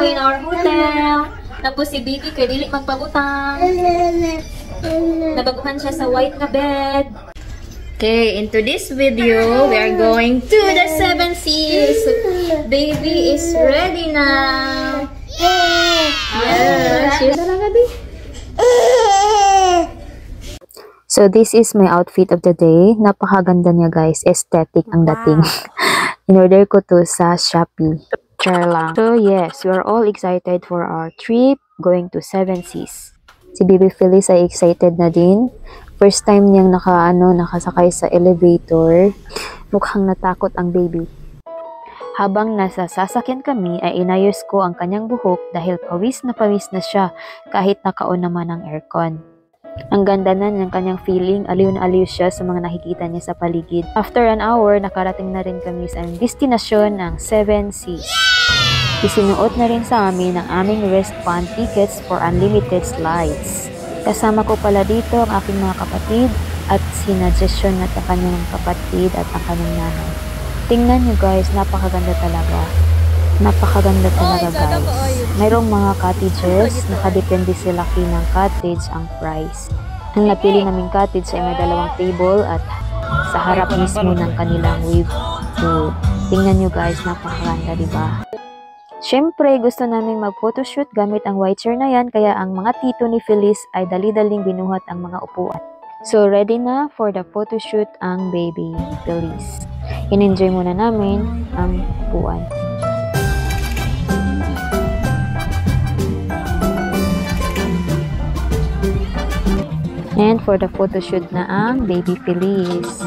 in our hotel. Tapos si baby kay dili magpabutang. Nabaguhan siya sa white na bed. Okay, into this video, we are going to the 7 Seas. Baby is ready now. Yeah, she's So this is my outfit of the day. Napakaganda niya guys, aesthetic ang dating. In-order ko to sa Shopee. Share lang. So yes, we are all excited for our trip going to 7 Seas. Si Baby Phyllis ay excited na din. First time niyang nakasakay sa elevator. Mukhang natakot ang baby. Habang nasa sasakyan kami ay inayos ko ang kanyang buhok dahil pawis na siya kahit nakaon naman ang aircon. Ang ganda na ng kanyang feeling, aliw na aliw siya sa mga nakikita niya sa paligid. After an hour, nakarating na rin kami sa destinasyon ng 7 Seas. Isinuot na rin sa amin ang aming wristband tickets for unlimited slides. Kasama ko pala dito ang aking mga kapatid at sinadjusyon at ang kanyang kapatid at ang kanyang nanay. Tingnan nyo guys, napakaganda talaga. Napakaganda talaga guys. Mayroong mga cottages, nakadepende sila ng cottage ang price. Ang napili naming cottage ay may 2 table at sa harap mismo ng kanilang wave pool. Tingnan nyo guys, napakaganda diba? Siyempre, gusto namin mag-photoshoot gamit ang white chair na yan, kaya ang mga tito ni Phyllis ay dali-daling binuhat ang mga upuan. So, ready na for the photoshoot ang Baby Phyllis. In-enjoy muna namin ang upuan. And for the photoshoot na ang Baby Phyllis.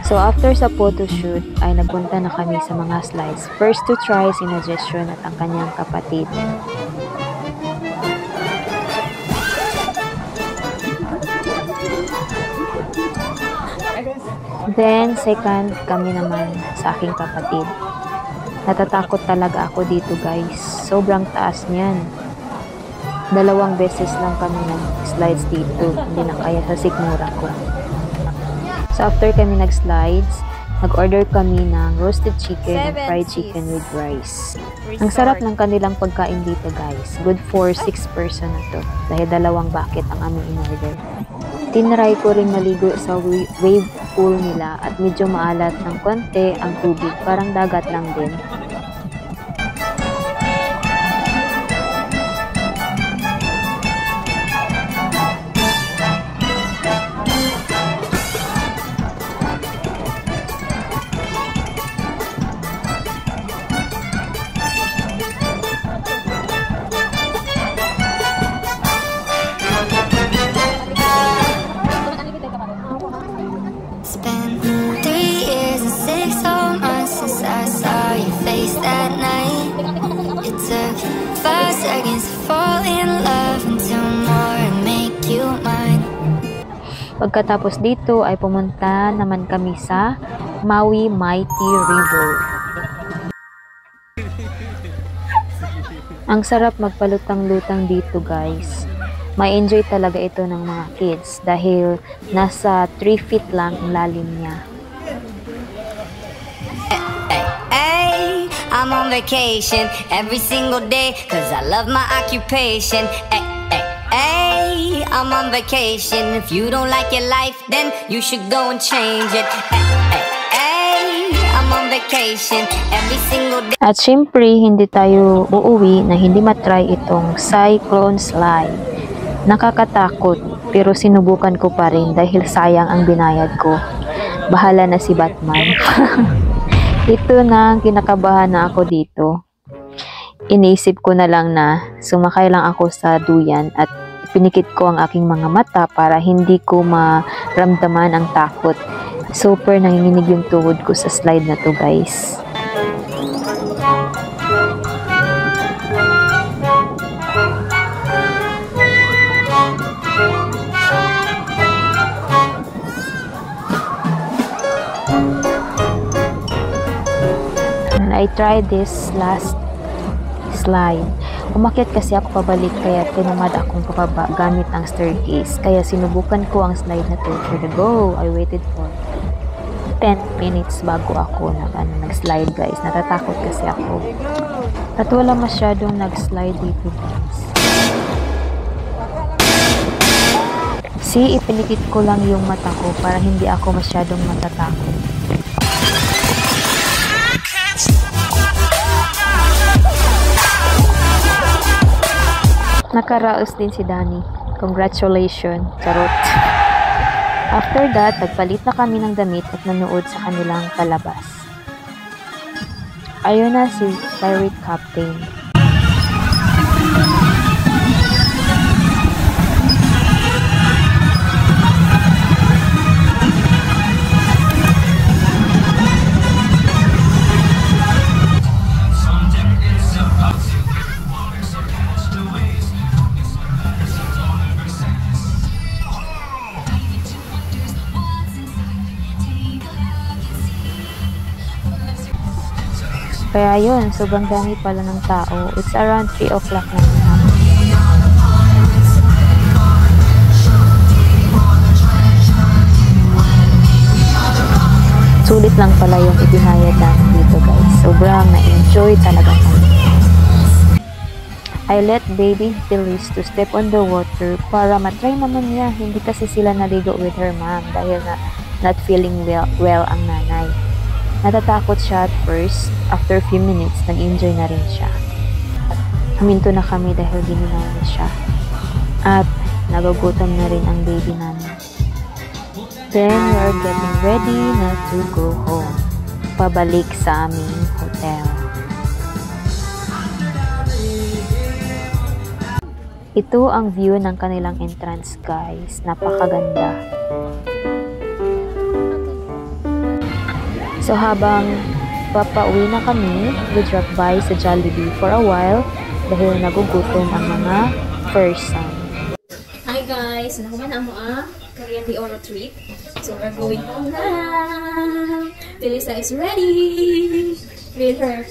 So after sa photoshoot ay nagpunta na kami sa mga slides. First to try si Najesyon at ang kanyang kapatid. Then second kami naman sa aking kapatid. Natatakot talaga ako dito guys. Sobrang taas niyan. 2 beses lang kami nag-slides dito. Hindi na kaya sa sikmura ko. So after kami nag-slides, nag-order kami ng roasted chicken and fried chicken with rice. Ang sarap ng kanilang pagkain dito guys. Good for 6 person na to. Dahil 2 bucket ang aming in-order. Tinry ko rin maligo sa wave pool nila at medyo maalat ng konti ang tubig. Parang dagat lang din. Pagkatapos dito ay pumunta naman kami sa Maui Mighty River. Ang sarap magpalutang-lutang dito guys. May enjoy talaga ito ng mga kids dahil nasa 3 feet lang ang lalim niya. I'm on vacation every single day cause I love my occupation. I'm on vacation. If you don't like your life, then you should go and change it. I'm on vacation every single day. At syempre, hindi tayo uuwi na hindi matry itong cyclone slide. Nakakatakot, pero sinubukan ko pa rin dahil sayang ang binayad ko. Bahala na si Batman. Ito na ang kinakabahan na ako dito. Iniisip ko na lang na sumakay lang ako sa duyan at pinikit ko ang aking mga mata para hindi ko maramdaman ang takot. Super nanginginig yung tuhod ko sa slide na to guys. And I tried this last slide. Umakyat kasi ako pabalik kaya tinamad akong pababa gamit ang staircase. Kaya sinubukan ko ang slide na to for the go I waited for. 10 minutes bago ako nag-slide guys. Natatakot kasi ako. At wala masyadong nag-slide dito guys. See, ipinikit ko lang yung mata ko para hindi ako masyadong matatakot. Nakaraos din si Danny. Congratulations, charot. After that, nagpalit na kami ng damit at nanood sa kanilang palabas. Ayun na si Pirate Captain. Kaya yun, sobrang dami pala ng tao. It's around 3 o'clock na. Sulit lang pala yung ibinayad namin dito guys. Sobrang na-enjoy talaga kami. I let baby Phyllis to step on the water para matry naman niya. Hindi kasi sila naligo with her mom dahil not feeling well ang nanay. Natatakot siya at first. After a few minutes, nag-enjoy na rin siya. Huminto na kami dahil gininaw na siya. At nagugutom na rin ang baby namin. Then, we are getting ready na to go home. Pabalik sa aming hotel. Ito ang view ng kanilang entrance guys. Napakaganda. So habang papauwi na kami, we drop by sa Jollibee for a while dahil nagugutom ang mga person. Hi guys! Nakuha na mo Korean de Oro trip. So we're going home now. Felisa is ready with her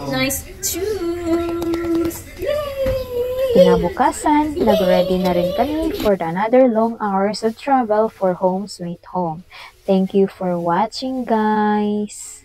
nice shoes. Yay! Kinabukasan, nag-ready na rin kami for another long hours of travel for home sweet home. Thank you for watching guys!